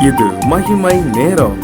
இது மகிமை நேரம்.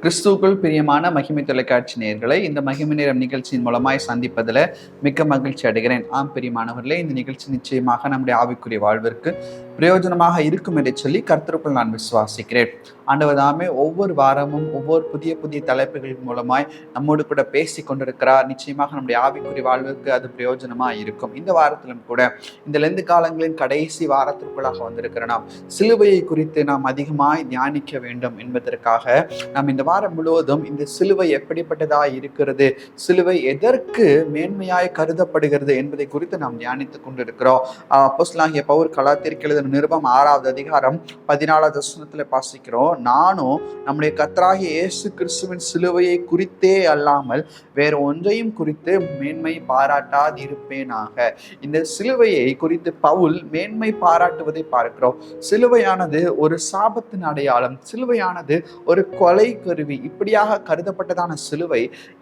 கிறிஸ்துவுக்குள் பிரியமான மகிமை தொலைக்காட்சி நேயர்களை இந்த மகிமை நேரம் நிகழ்ச்சியின் மூலமாய் சந்திப்பதில் மிக்க மகிழ்ச்சி அடைகிறேன். பிரியமானவர்களே, இந்த நிகழ்ச்சி நிச்சயமாக நம்முடைய ஆவிக்குரிய வாழ்விற்கு பிரயோஜனமாக இருக்கும் என்று சொல்லி கர்த்தருக்குள் நான் விசுவாசிக்கிறேன். ஆண்டவர் தாமே ஒவ்வொரு வாரமும் ஒவ்வொரு புதிய புதிய தலைப்புகள் மூலமாய் நம்மோடு கூட பேசி கொண்டிருக்கிறார். நிச்சயமாக நம்முடைய ஆவிக்குரிய வாழ்வுக்கு அது பிரயோஜனமாக இருக்கும். இந்த வாரத்திலும் கூட இந்த லெந்து காலங்களின் கடைசி வாரத்திற்குள்ளாக வந்திருக்கிற நாம் சிலுவையை குறித்து நாம் அதிகமாய் தியானிக்க வேண்டும் என்பதற்காக நாம் இந்த வாரம் முழுவதும் இந்த சிலுவை எப்படிப்பட்டதாக இருக்கிறது, சிலுவை எதற்கு மேன்மையாய் கருதப்படுகிறது என்பதை குறித்து நாம் தியானித்துக் கொண்டிருக்கிறோம். அப்போஸ்தலனாகிய பவுல் கலாத்தியருக்கு எழுதின நிருபம் 6வது அதிகாரம் 14வது வசனத்தில் வாசிக்கிறோம். நானும் நம்முடைய கர்த்தராகிய இயேசு கிறிஸ்துவின் சிலுவையை குறித்தே அல்லாமல் வேறு ஒன்றையும் குறித்து மேன்மை பாராட்டாதிருப்பேனாக. இந்த சிலுவையை குறித்து பவுல் மேன்மை பாராட்டுவதை பார்க்கிறோம். சிலுவையானது ஒரு சாபத்தின் அடையாளம், சிலுவையானது ஒரு கொலை கருவி. இப்படியாக கருதப்பட்டதான சிலுவை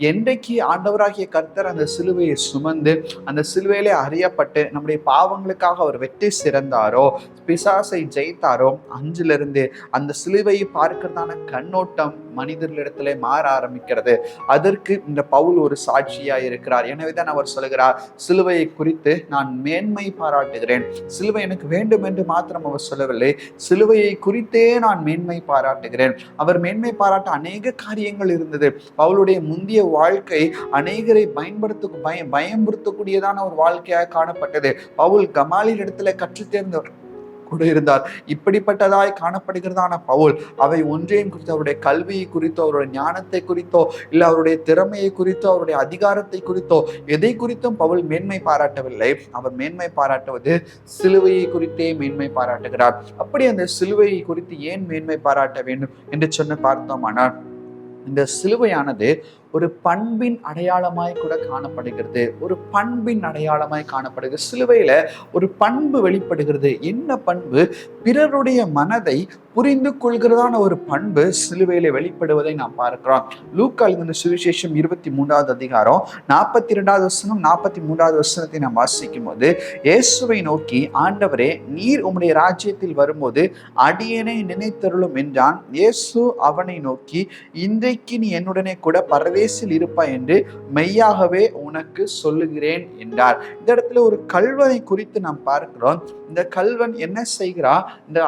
என்றைக்கு ஆண்டவராகிய கர்த்தர் அந்த சிலுவையை சுமந்து அந்த சிலுவையிலே அறியப்பட்டு நம்முடைய பாவங்களுக்காக அவர் வெற்றி சிறந்தாரோ, பிசாசை ஜெயித்தாரோ, அஞ்சிலிருந்து அந்த சிலுவையை பார்க்கிறதான கண்ணோட்டம் மனிதர்களிடத்திலே மாற ஆரம்பிக்கிறது. அதற்கு இந்த பவுல் ஒரு சாட்சியா இருக்கிறார். எனவேதான் அவர் சொல்லுகிறார், சிலுவையை குறித்து நான் மேன்மை பாராட்டுகிறேன். சிலுவை எனக்கு வேண்டும் என்று மாத்திரம் அவர் சொல்லவில்லை, சிலுவையை குறித்தே நான் மேன்மை பாராட்டுகிறேன். அவர் மேன்மை பாராட்ட அநேக காரியங்கள் இருந்தது. பவுலுடைய முந்தைய வாழ்க்கை அநேகரை பயம்படுத்தக்கூடியதான ஒரு வாழ்க்கையாக காணப்பட்டது. பவுல் கமாலியல் இடத்துல கற்றுத்தேர்ந்தவர் இருந்தார். இப்படிப்பட்டதாய் காணப்படுகிறதான பவுல் அவை ஒன்றையும் குறித்து, அவருடைய கல்வியை குறித்தோ, அவருடைய ஞானத்தை குறித்தோ, இல்லை அவருடைய திறமையை குறித்தோ, அவருடைய அதிகாரத்தை குறித்தோ எதை குறித்தும் பவுல் மேன்மை பாராட்டவில்லை. அவர் மேன்மை பாராட்டுவது சிலுவையை குறித்தே மேன்மை பாராட்டுகிறார். அப்படி அந்த சிலுவையை குறித்து ஏன் மேன்மை பாராட்ட வேண்டும் என்று சொன்ன பார்த்தோமானால், இந்த சிலுவையானது ஒரு பண்பின் அடையாளமாய் கூட காணப்படுகிறது. ஒரு பண்பின் அடையாளமாய் காணப்படுகிறது. சிலுவையில ஒரு பண்பு வெளிப்படுகிறது. என்ன பண்பு? பிறருடைய மனதை புரிந்து கொள்கிறதான ஒரு பண்பு சிலுவையில வெளிப்படுவதை நாம் பார்க்கிறோம். லூக்கா எழுதின சுவிசேஷம் 23வது அதிகாரம் 42வது வசனம் 43வது வசனத்தை நாம் வாசிக்கும் போது, இயேசுவை நோக்கி, ஆண்டவரே, நீர் உம்முடைய ராஜ்யத்தில் வரும்போது அடியேனை நினைத்தருளும் என்றான். இயேசு அவனை நோக்கி, இன்றைக்கு நீ என்னுடனே கூட பரதேசில் இருப்பாய் என்று மெய்யாகவே உனக்கு சொல்லுகிறேன் என்றார். இந்த இடத்துல ஒரு கல்வனை குறித்து நாம் பார்க்கிறோம். இந்த கல்வன் என்ன செய்கிறான்? இந்த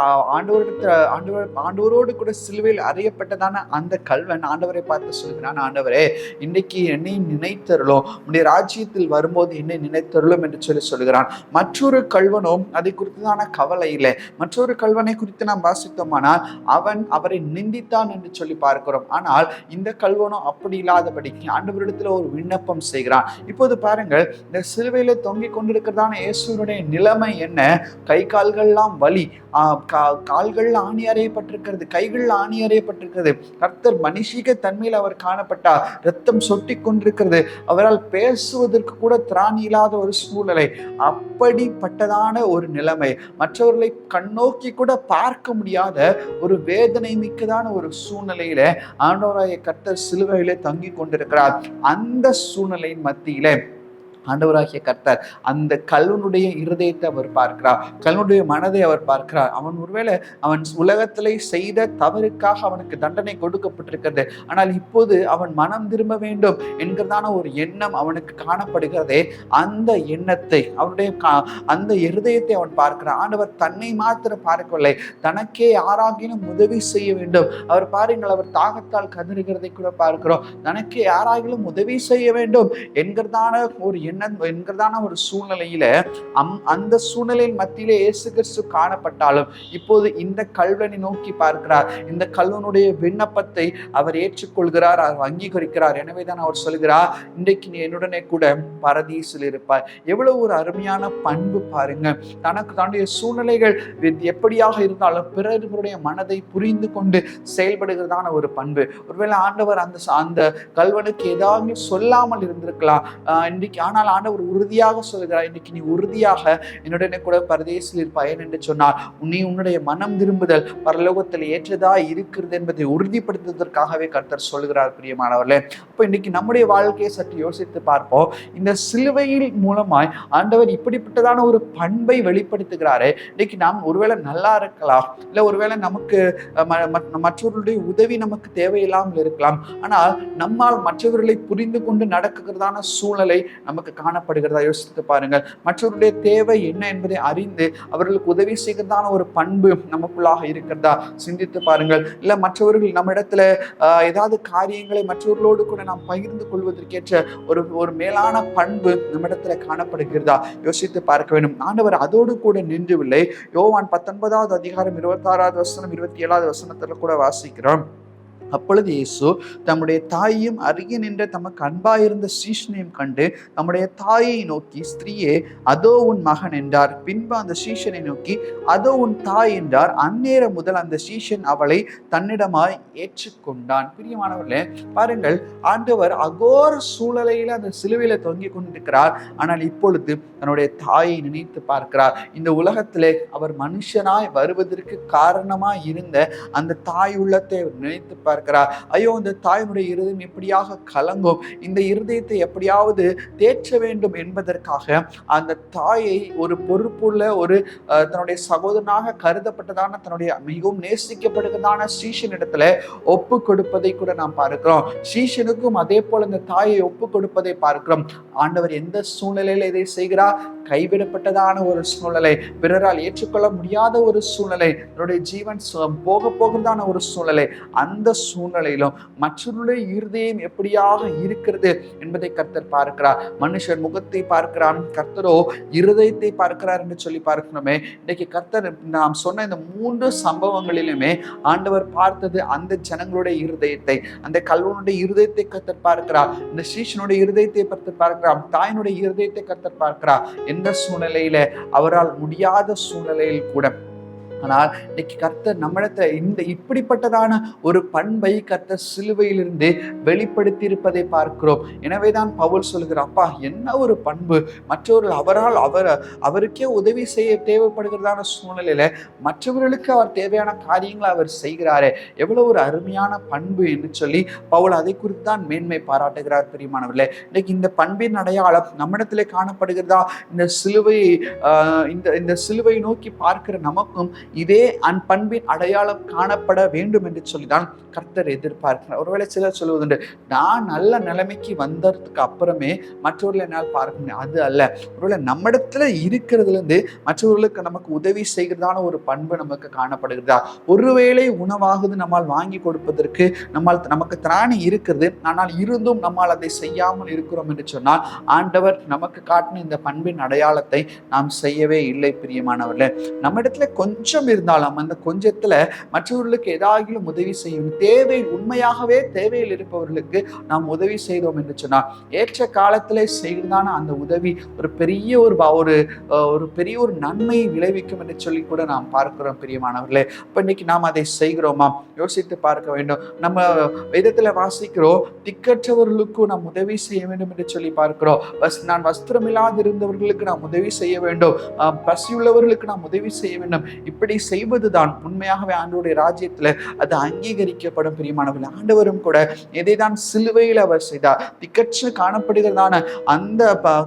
ஆண்டவரோடு கூட சிலுவையில் அறியப்பட்டதான அந்த கல்வன் ஆண்டவரை பார்த்து சொல்கிறான், ஆண்டவரே, இன்னைக்கு என்னை நினைத்தருளும், உன்னுடைய ராஜ்யத்தில் வரும்போது என்னை நினைத்தருளும் என்று சொல்லுகிறான். மற்றொரு கல்வனும் அதை குறித்துதான கவலை இல்லை. மற்றொரு கல்வனை குறித்து நாம் வாசித்தோமானால் அவன் அவரை நிந்தித்தான் என்று சொல்லி பார்க்கிறோம். ஆனால் இந்த கல்வனும் அப்படி இல்லாதபடிக்கு ஆண்டவரிடத்துல ஒரு விண்ணப்பம் செய்கிறான். இப்போது பாருங்கள், இந்த சிலுவையில தொங்கிக் கொண்டிருக்கிறதான இயேசுனுடைய நிலைமை என்ன? கை கால்கள்லாம் வலி, கால்கள் ஆணி அறையப்பட்டிருக்கிறது, கைகள் ஆணி அறையப்பட்டிருக்கிறது. கர்த்தர் மனுஷிக தன்மையில் அவர் காணப்பட்டார். ரத்தம் சொட்டி கொண்டிருக்கிறது. அவரால் பேசுவதற்கு கூட திராணி இல்லாத ஒரு சூழ்நிலை. அப்படிப்பட்டதான ஒரு நிலைமை, மற்றவர்களை கண்ணோக்கி கூட பார்க்க முடியாத ஒரு வேதனை மிக்கதான ஒரு சூழ்நிலையில ஆண்டவராகிய கர்த்தர் சிலுவையிலே தங்கி கொண்டிருக்கிறார். அந்த சூழ்நிலையின் மத்தியிலே ஆண்டவராகிய கர்த்தர் அந்த கல்வனுடைய இருதயத்தை அவர் பார்க்கிறார், கல்வனுடைய மனதை அவர் பார்க்கிறார். அவன் ஒருவேளை அவன் உலகத்திலே செய்த தவறுக்காக அவனுக்கு தண்டனை கொடுக்கப்பட்டிருக்கிறது. ஆனால் இப்போது அவன் மனம் திரும்ப வேண்டும் என்கிறதான ஒரு எண்ணம் அவனுக்கு காணப்படுகிறதே. அந்த எண்ணத்தை, அவனுடைய அந்த இருதயத்தை அவன் பார்க்கிறான். ஆண்டவர் தன்னை மாத்திரம் பார்க்கவில்லை, தனக்கே யாராகிலும் உதவி செய்ய வேண்டும். அவர் பாருங்கள், அவர் தாகத்தால் கதறுகிறதை கூட பார்க்கிறோம். தனக்கே யாராகிலும் உதவி செய்ய வேண்டும் என்கிறதான ஒரு என்கிறதான ஒரு சூழ்நிலையில அந்த சூழ்நிலையின் மத்தியிலே இயேசு கிறிஸ்து காணப்பட்டாலும் இப்போது இந்த கல்வனை நோக்கி பார்க்கிறார். இந்த கல்வனுடைய விண்ணப்பத்தை அவர் ஏற்றுக்கொள்கிறார், அவர் அங்கீகரிக்கிறார். எனவேதான் அவர் சொல்கிறார், இன்றைக்கு நீ என்னுடனே கூட பரதீசில் இருப்பாய். எவ்வளவு ஒரு அருமையான பண்பு பாருங்க. தனக்கு தன்னுடைய சூழ்நிலைகள் எப்படியாக இருந்தாலும் பிறருடைய மனதை புரிந்து கொண்டு செயல்படுகிறதான ஒரு பண்பு. ஒருவேளை ஆண்டவர் அந்த கல்வனுக்கு ஏதாவது சொல்லாமல் இருந்திருக்கலாம் இன்றைக்கு. ஆனால் அதனால் ஆண்டவர் உறுதியாக சொல்கிறார், இன்னைக்கு நீ உறுதியாக என்னுடனே கூட பரதேசில் பயன் என்று சொன்னார். நீ உன்னுடைய மனம் திரும்புதல் பரலோகத்தில் ஏற்றதா இருக்கிறது என்பதை உறுதிப்படுத்துவதற்காகவே கர்த்தர் சொல்கிறார். பிரியமானவர்களே, அப்போ இன்னைக்கு நம்முடைய வாழ்க்கையை சற்று யோசித்து பார்ப்போம். இந்த சிலுவையில் மூலமாய் ஆண்டவர் இப்படிப்பட்டதான ஒரு பண்பை வெளிப்படுத்துகிறாரே. இன்னைக்கு நாம் ஒருவேளை நல்லா இருக்கலாம், இல்லை ஒருவேளை நமக்கு மற்றவர்களுடைய உதவி நமக்கு தேவையில்லாமல் இருக்கலாம். ஆனால் நம்மால் மற்றவர்களை புரிந்து கொண்டு நடக்குகிறதான சூழ்நிலை நமக்கு காணப்படுகிறதா? யோசித்து பாருங்கள். மற்றவருடைய தேவை என்ன என்பதை அறிந்து அவர்களுக்கு உதவி செய்கிறதான ஒரு பண்பு நமக்குள்ளாக இருக்கிறதா? சிந்தித்து பாருங்கள். இல்லை மற்றவர்கள் நம்ம இடத்துல ஏதாவது காரியங்களை மற்றவர்களோடு கூட நாம் பகிர்ந்து கொள்வதற்கேற்ற ஒரு மேலான பண்பு நம்மிடத்துல காணப்படுகிறதா? யோசித்து பார்க்க வேண்டும். ஆண்டவர் அதோடு கூட நின்றுவில்லை. யோவான் 19வது அதிகாரம் 26வது வசனம் 27வது வசனத்துல கூட வாசிக்கிறோம். அப்பொழுது இயேசு தம்முடைய தாயையும் அருகே நின்ற தமக்கு அன்பாயிருந்த சீஷனையும் கண்டு நம்முடைய தாயை நோக்கி, ஸ்திரீயே, அதோ உன் மகன் என்றார். பின்பு அந்த சீஷனை நோக்கி, அதோ உன் தாய் என்றார். அந்நேரம் முதல் அந்த சீஷன் அவளை தன்னிடமாய் ஏற்றுக்கொண்டான். பிரியமானவர்களே, பாருங்கள், ஆண்டவர் அகோர சூழலையில அந்த சிலுவையில தொங்கிக் கொண்டிருக்கிறார். ஆனால் இப்பொழுது தன்னுடைய தாயை நினைத்து பார்க்கிறார். இந்த உலகத்திலே அவர் மனுஷனாய் வருவதற்கு காரணமாய் இருந்த அந்த தாய் உள்ளத்தை நினைத்து பார்க்கிறார். ஐயோ, இந்த தாயினுடைய இருதயம் எப்படியாக கலங்கும், இந்த இருதயத்தை எப்படியாவது தேற்ற வேண்டும் என்பதற்காக அந்த தாயை ஒரு பொறுப்புள்ள ஒரு தன்னுடைய சகோதரனாக கருதப்பட்டதான தன்னுடைய மிகவும் நேசிக்கப்படுகிறதான சீஷனிடத்துல ஒப்பு கொடுப்பதை கூட நாம் பார்க்கிறோம். சீஷனுக்கும் அதே போல இந்த தாயை ஒப்பு கொடுப்பதை பார்க்கிறோம். ஆண்டவர் எந்த சூழ்நிலையில இதை செய்கிறார்? கைவிடப்பட்டதான ஒரு சூழ்நிலை, பிறரால் ஏற்றுக்கொள்ள முடியாத ஒரு சூழ்நிலை, தன்னுடைய ஜீவன் போகிறதான ஒரு சூழ்நிலை. அந்த சூழ்நிலையிலும் மற்றவருடைய இருதயம் எப்படியாக இருக்கிறது என்பதை கர்த்தர் பார்க்கிறார். மனுஷன் முகத்தை பார்க்கிறான், கர்த்தரோ இருதயத்தை பார்க்கிறார் என்று சொல்லி பார்க்கணுமே. இன்னைக்கு கர்த்தர் நாம் சொன்ன இந்த 3 சம்பவங்களிலுமே ஆண்டவர் பார்த்தது அந்த ஜனங்களுடைய இருதயத்தை, அந்த கல்வனுடைய இருதயத்தை கர்த்தர் பார்க்கிறார், இந்த சீஷனுடைய இருதயத்தை கர்த்தர் பார்க்கிறார், தாயினுடைய இருதயத்தை கர்த்தர் பார்க்கிறார். எந்த சூழ்நிலையில அவரால் முடியாத சூழ்நிலையில் கூட. ஆனால் இன்னைக்கு கர்த்தர் நம்மிடத்தை இந்த இப்படிப்பட்டதான ஒரு பண்பை கர்த்தர் சிலுவையிலிருந்து வெளிப்படுத்தி இருப்பதை பார்க்கிறோம். எனவேதான் பவுல் சொல்கிறார், அப்பா, என்ன ஒரு பண்பு! மற்றவர்கள் அவருக்கே உதவி செய்ய தேவைப்படுகிறதான சூழ்நிலையில மற்றவர்களுக்கு அவர் தேவையான காரியங்களை அவர் செய்கிறாரே, எவ்வளவு ஒரு அருமையான பண்பு என்று சொல்லி பவுல் அதை குறித்து தான் மேன்மை பாராட்டுகிறார். பிரியமானவர்களே, இன்னைக்கு இந்த பண்பின் அடையாளம் நம்மிடத்திலே காணப்படுகிறதா? இந்த சிலுவை நோக்கி பார்க்கிற நமக்கும் இதே பண்பின் அடையாளம் காணப்பட வேண்டும் என்று சொல்லிதான் கர்த்தர் எதிர்பார்க்கிறார். ஒருவேளை சிலர் சொல்வதுண்டு, நான் நல்ல நிலைமைக்கு வந்ததுக்கு அப்புறமே மற்றவர்களை என்னால் பார்க்க முடியும். அது அல்ல. ஒருவேளை நம்மிடத்துல இருக்கிறதுல இருந்து மற்றவர்களுக்கு நமக்கு உதவி செய்கிறதான ஒரு பண்பு நமக்கு காணப்படுகிறதா? ஒருவேளை உணவாகுது நம்மால் வாங்கி கொடுப்பதற்கு நமக்கு திராணி இருக்கிறது, ஆனால் இருந்தும் நம்மால் அதை செய்யாமல் இருக்கிறோம் என்று சொன்னால் ஆண்டவர் நமக்கு காட்டின இந்த பண்பின் அடையாளத்தை நாம் செய்யவே இல்லை. பிரியமானவர்களே, நம்ம இடத்துல கொஞ்சம் இருந்தாலும் அந்த கொஞ்சத்துல மற்றவர்களுக்கு ஏதாகிலும் உதவி செய்யும். உண்மையாகவே தேவையில் இருப்பவர்களுக்கு நாம் உதவி செய்தோம் என்று சொன்னால் ஏற்ற காலத்திலே செய்கிறதான அந்த உதவி ஒரு பெரிய ஒரு நன்மையை விளைவிக்கும் என்று சொல்லி கூட நாம் பார்க்கிறோம். பிரியமானவர்களே, இப்ப இன்னைக்கு நாம் அதை செய்கிறோமா? யோசித்து பார்க்க வேண்டும். நம்ம வேதத்துல வாசிக்கிறோம், திக்கற்றவர்களுக்கு நாம் உதவி செய்ய வேண்டும் என்று சொல்லி பார்க்கிறோம். நான் வஸ்திரம் இல்லாது இருந்தவர்களுக்கு நாம் உதவி செய்ய வேண்டும், பசியுள்ளவர்களுக்கு நாம் உதவி செய்ய வேண்டும். இப்படி செய்வதுதான் உண்மையாகவே ஆண்டவருடைய ராஜ்யத்துல அது அங்கீகரிக்கப்படும். பிரியமானவர்களே, ஆண்டவரும் கூட இதைதான் சிலுவையில் அவர் செய்தார். திக்கற்ற காணப்படுகிறதான அந்த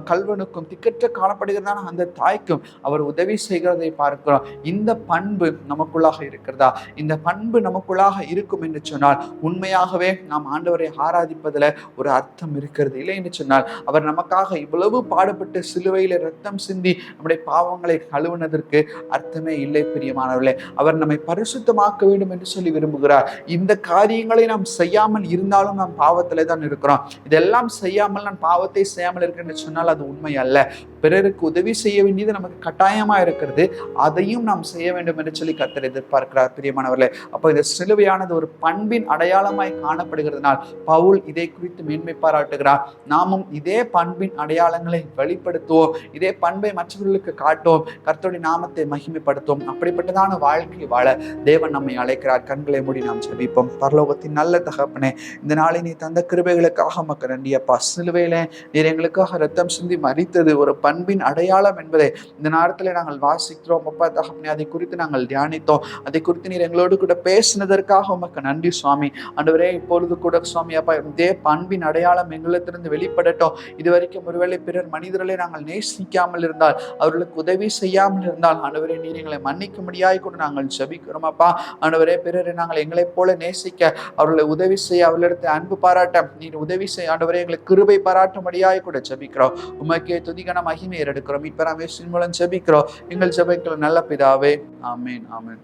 கல்வனுக்கும் திக்கற்ற காணப்படுகிறதான அந்த தாய்க்கும் அவர் உதவி செய்கிறதை பார்க்கிறோம். இந்த பண்பு நமக்குள்ளாக இருக்கிறதா? இந்த பண்பு நமக்குள்ளாக இருக்கும் என்று சொன்னால் உண்மையாகவே நாம் ஆண்டவரை ஆராதிப்பதில் ஒரு அர்த்தம் இருக்கிறது. இல்லை என்று சொன்னால் அவர் நமக்காக இவ்வளவு பாடுபட்டு சிலுவையில ரத்தம் சிந்தி நம்முடைய பாவங்களை கழுவுனதற்கு அர்த்தமே இல்லை. பிரியமானவர்களே, அவர் நம்மை பரிசுத்தமாக்க வேண்டும் என்று சொல்லி விரும்புகிறார். இந்த காரியங்களை நாம் செய்யாமல் இருந்தாலும் நாம் பாவத்திலே தான் இருக்கிறோம். இதெல்லாம் செய்யாமல் நான் பாவத்தை செய்யாமல் இருக்கேன்னு சொன்னால் அது உண்மை அல்ல. பிறருக்கு உதவி செய்ய வேண்டியது நமக்கு கட்டாயமா இருக்கிறது, அதையும் நாம் செய்ய வேண்டும் என்று சொல்லி கர்த்தர் எதிர்பார்க்கிறார். பிரியமானவர்களே, அப்போ இந்த சிலுவையானது ஒரு பண்பின் அடையாளமாய் காணப்படுகிறதுனால் பவுல் இதை குறித்து மேன்மை பாராட்டுகிறார். நாமும் இதே பண்பின் அடையாளங்களை வெளிப்படுத்துவோம், இதே பண்பை மற்றவர்களுக்கு காட்டுவோம், கர்த்தருடைய நாமத்தை மகிமைப்படுத்துவோம். அப்படிப்பட்ட அப்படிப்பட்டதான வாழ்க்கை வாழ தேவன் நம்மை அழைக்கிறார். கண்களை மூடி நாம் ஜெபிப்போம். பரலோகத்தின் நல்ல தகப்பனே, இந்த நாளை நீ தந்த கிருபைகளுக்காக உமக்கு நன்றி அப்பா. சிலுவையில நீர் எங்களுக்காக ரத்தம் சிந்தி மரித்தது ஒரு பண்பின் அடையாளம் என்பதை இந்த நேரத்தில் நாங்கள் வாசிக்கிறோம் அப்பா தகப்பனே. அதை குறித்து நாங்கள் தியானித்தோம். அதை குறித்து நீர் எங்களோடு கூட பேசினதற்காக உமக்கு நன்றி சுவாமி. ஆண்டவரே, இப்பொழுது கூட சுவாமி அப்பா இதே பண்பின் அடையாளம் எங்களிடத்திலிருந்து வெளிப்படட்டும். இதுவரைக்கும் ஒருவேளை பிறர் மனிதர்களை நாங்கள் நேசிக்காமல் இருந்தால், அவர்களுக்கு உதவி செய்யாமல் இருந்தால், ஆண்டவரே நீர் எங்களை மன்னிக்கும்படியாய் கூட நாங்கள் ஜெபிக்கிறோம் அப்பா. ஆண்டவரே, பிறரை நாங்கள் எங்களைப் போல நேசிக்க, அவர்களை உதவி செய்ய, அவர்களிடத்தை அன்பு பாராட்ட நீர் உதவி செய்ய ஆண்டவரே எங்களை கிருபை பாராட்டும்படியாய் கூட ஜெபிக்கிறோம். உமக்கே துதிக்கான மகிமை எடுக்கிறோம். இப்ப நாம் இயேசுவின் மூலம் ஜெபிக்கிறோம் எங்கள் ஜெபங்கள் நல்ல பிதாவே. ஆமென், ஆமென்.